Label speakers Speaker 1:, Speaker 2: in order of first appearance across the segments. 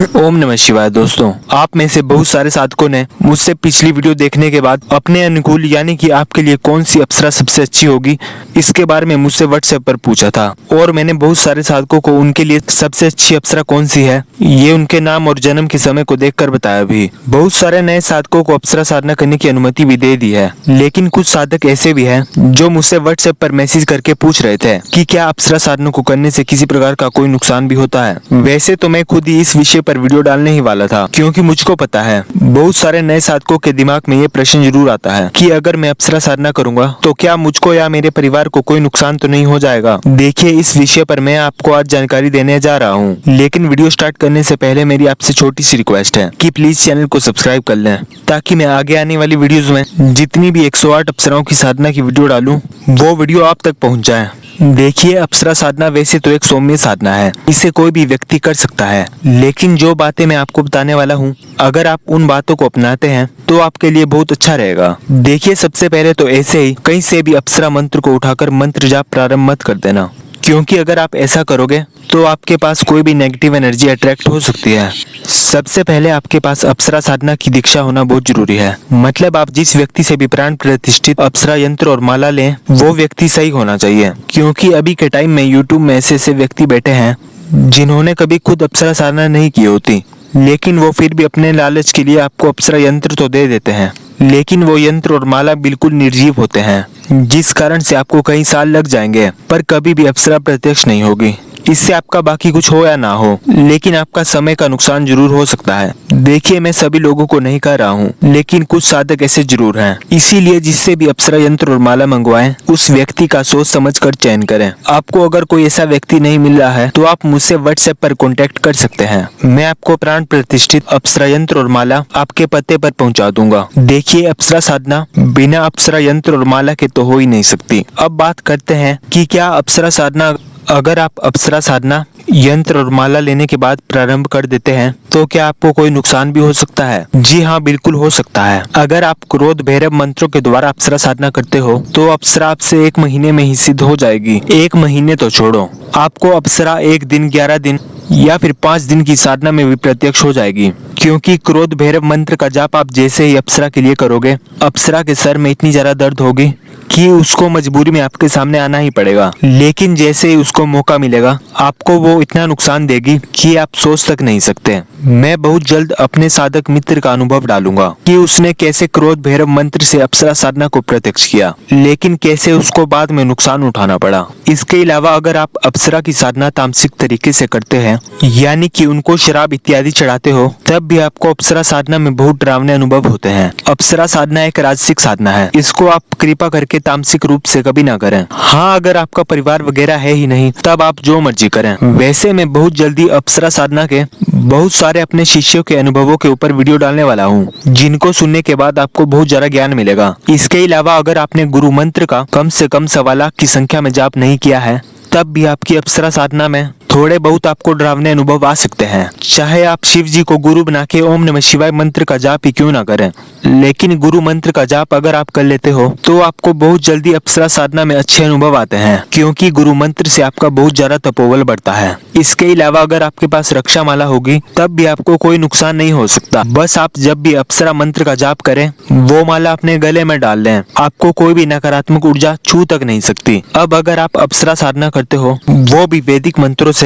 Speaker 1: ओम नमः शिवाय। दोस्तों, आप में से बहुत सारे साधकों ने मुझसे पिछली वीडियो देखने के बाद अपने अनुकूल यानी कि आपके लिए कौन सी अप्सरा सबसे अच्छी होगी इसके बारे में मुझसे व्हाट्सएप पर पूछा था और मैंने बहुत सारे साधकों को उनके लिए सबसे अच्छी अप्सरा कौन सी है ये उनके नाम और जन्म के समय को देखकर बताया भी। बहुत सारे नए साधकों को अप्सरा साधना करने की अनुमति भी दे दी है, लेकिन कुछ साधक ऐसे भी हैं जो मुझसे व्हाट्सएप पर मैसेज करके पूछ रहे थे कि क्या अप्सरा साधना को करने से किसी प्रकार का कोई नुकसान भी होता है। वैसे तो मैं खुद ही इस विषय पर वीडियो डालने ही वाला था, क्योंकि मुझको पता है बहुत सारे नए साधकों के दिमाग में ये प्रश्न जरूर आता है कि अगर मैं अप्सरा साधना करूंगा तो क्या मुझको या मेरे परिवार को कोई नुकसान तो नहीं हो जाएगा। देखिए, इस विषय पर मैं आपको आज जानकारी देने जा रहा हूँ, लेकिन वीडियो स्टार्ट करने से पहले मेरी आपसे छोटी सी रिक्वेस्ट है कि प्लीज चैनल को सब्सक्राइब कर लें, ताकि मैं आगे आने वाली वीडियोस में जितनी भी 108 अप्सराओं की साधना की वीडियो डालूं वो वीडियो आप तक पहुंच जाए। देखिए, अप्सरा साधना वैसे तो एक सौम्य साधना है, इसे कोई भी व्यक्ति कर सकता है, लेकिन जो बातें मैं आपको बताने वाला हूँ अगर आप उन बातों को अपनाते हैं तो आपके लिए बहुत अच्छा रहेगा। देखिए, सबसे पहले तो ऐसे ही कहीं से भी अप्सरा मंत्र को उठाकर मंत्र जाप प्रारंभ मत कर देना, क्योंकि अगर आप ऐसा करोगे तो आपके पास कोई भी नेगेटिव एनर्जी अट्रैक्ट हो सकती है। सबसे पहले आपके पास अप्सरा साधना की दीक्षा होना बहुत जरूरी है, मतलब आप जिस व्यक्ति से भी प्राण प्रतिष्ठित अप्सरा यंत्र और माला लें वो व्यक्ति सही होना चाहिए, क्योंकि अभी के टाइम में यूट्यूब में ऐसे व्यक्ति बैठे हैं जिन्होंने कभी खुद अप्सरा साधना नहीं की होती, लेकिन वो फिर भी अपने लालच के लिए आपको अप्सरा यंत्र तो दे देते हैं, लेकिन वो यंत्र और माला बिल्कुल निर्जीव होते हैं, जिस कारण से आपको कई साल लग जाएंगे पर कभी भी अप्सरा प्रत्यक्ष नहीं होगी। इससे आपका बाकी कुछ हो या ना हो, लेकिन आपका समय का नुकसान जरूर हो सकता है। देखिए, मैं सभी लोगों को नहीं कह रहा हूँ, लेकिन कुछ साधक ऐसे जरूर हैं, इसीलिए जिससे भी अप्सरा यंत्र और माला मंगवाएं उस व्यक्ति का सोच समझ कर चयन करें। आपको अगर कोई ऐसा व्यक्ति नहीं मिल रहा है तो आप मुझसे व्हाट्सएप पर कॉन्टेक्ट कर सकते हैं, मैं आपको प्राण प्रतिष्ठित अप्सरा यंत्र और माला आपके पते पर पहुँचा दूंगा। देखिए, अप्सरा साधना बिना अप्सरा यंत्र और माला के तो हो ही नहीं सकती। अब बात करते हैं कि क्या अप्सरा साधना अगर आप अप्सरा साधना यंत्र और माला लेने के बाद प्रारंभ कर देते हैं तो क्या आपको कोई नुकसान भी हो सकता है। जी हाँ, बिल्कुल हो सकता है। अगर आप क्रोध भैरव मंत्रों के द्वारा अप्सरा साधना करते हो तो अप्सरा आपसे 1 महीने में ही सिद्ध हो जाएगी। 1 महीने तो छोड़ो, आपको अप्सरा 1 दिन, 11 दिन या फिर 5 दिन की साधना में भी प्रत्यक्ष हो जाएगी, क्योंकि क्रोध भैरव मंत्र का जाप आप जैसे ही अप्सरा के लिए करोगे अप्सरा के सर में इतनी ज्यादा दर्द होगी कि उसको मजबूरी में आपके सामने आना ही पड़ेगा, लेकिन जैसे ही उसको मौका मिलेगा आपको वो इतना नुकसान देगी कि आप सोच तक नहीं सकते। मैं बहुत जल्द अपने साधक मित्र का अनुभव डालूंगा कि उसने कैसे क्रोध भैरव मंत्र से अप्सरा साधना को प्रत्यक्ष किया, लेकिन कैसे उसको बाद में नुकसान उठाना पड़ा। इसके अलावा अगर आप अप्सरा की साधना तामसिक तरीके से करते हैं, यानी कि उनको शराब इत्यादि चढ़ाते हो, तब भी आपको अप्सरा साधना में बहुत डरावने अनुभव होते हैं। अप्सरा साधना एक राजसिक साधना है, इसको आप कृपा करके तामसिक रूप से कभी ना करें। हाँ, अगर आपका परिवार वगैरह है ही नहीं तब आप जो मर्जी करें। वैसे मैं बहुत जल्दी अप्सरा साधना के बहुत सारे अपने शिष्यों के अनुभवों के ऊपर वीडियो डालने वाला हूँ, जिनको सुनने के बाद आपको बहुत ज्यादा ज्ञान मिलेगा। इसके अलावा अगर आपने गुरु मंत्र का कम से कम 1.25 लाख की संख्या में जाप नहीं किया है तब भी आपकी अप्सरा साधना में थोड़े बहुत आपको डरावने अनुभव आ सकते हैं। चाहे आप शिव जी को गुरु बना के ओम नमः शिवाय मंत्र का जाप ही क्यों ना करें, लेकिन गुरु मंत्र का जाप अगर आप कर लेते हो तो आपको बहुत जल्दी अप्सरा साधना में अच्छे अनुभव आते हैं, क्योंकि गुरु मंत्र से आपका बहुत ज्यादा तपोबल बढ़ता है। इसके अलावा अगर आपके पास रक्षा माला होगी तब भी आपको कोई नुकसान नहीं हो सकता। बस आप जब भी अप्सरा मंत्र का जाप करें वो माला अपने गले में डाल लें, आपको कोई भी नकारात्मक ऊर्जा छू तक नहीं सकती। अब अगर आप अप्सरा साधना करते हो वो भी वैदिक मंत्रों से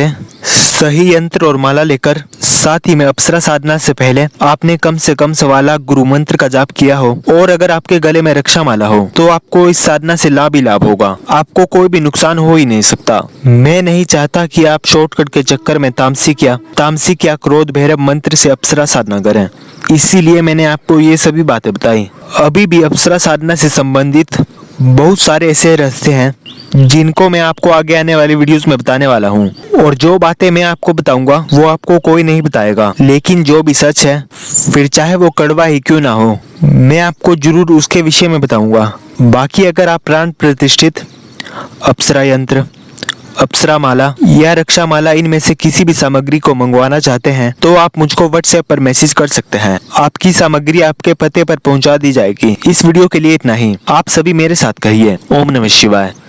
Speaker 1: सही यंत्र और माला लेकर, साथ ही में अप्सरा साधना से पहले आपने कम से कम 1.25 लाख गुरु मंत्र का जाप किया हो और अगर आपके गले में रक्षा माला हो तो आपको इस साधना से लाभ ही लाभ होगा, आपको कोई भी नुकसान हो ही नहीं सकता। मैं नहीं चाहता कि आप शॉर्टकट के चक्कर में तामसिक या क्रोध भैरव मंत्र से अप्सरा साधना करें, इसीलिए मैंने आपको ये सभी बातें बताई। अभी भी अप्सरा साधना से संबंधित बहुत सारे ऐसे रहस्य हैं जिनको मैं आपको आगे आने वाली वीडियोस में बताने वाला हूँ, और जो बातें मैं आपको बताऊंगा वो आपको कोई नहीं बताएगा, लेकिन जो भी सच है फिर चाहे वो कड़वा ही क्यों ना हो मैं आपको जरूर उसके विषय में बताऊंगा। बाकी अगर आप प्राण प्रतिष्ठित अप्सरा यंत्र, अप्सरा माला या रक्षा माला इनमें से किसी भी सामग्री को मंगवाना चाहते हैं तो आप मुझको व्हाट्सएप पर मैसेज कर सकते हैं, आपकी सामग्री आपके पते पर पहुंचा दी जाएगी। इस वीडियो के लिए इतना ही। आप सभी मेरे साथ कहिए ओम नमः शिवाय।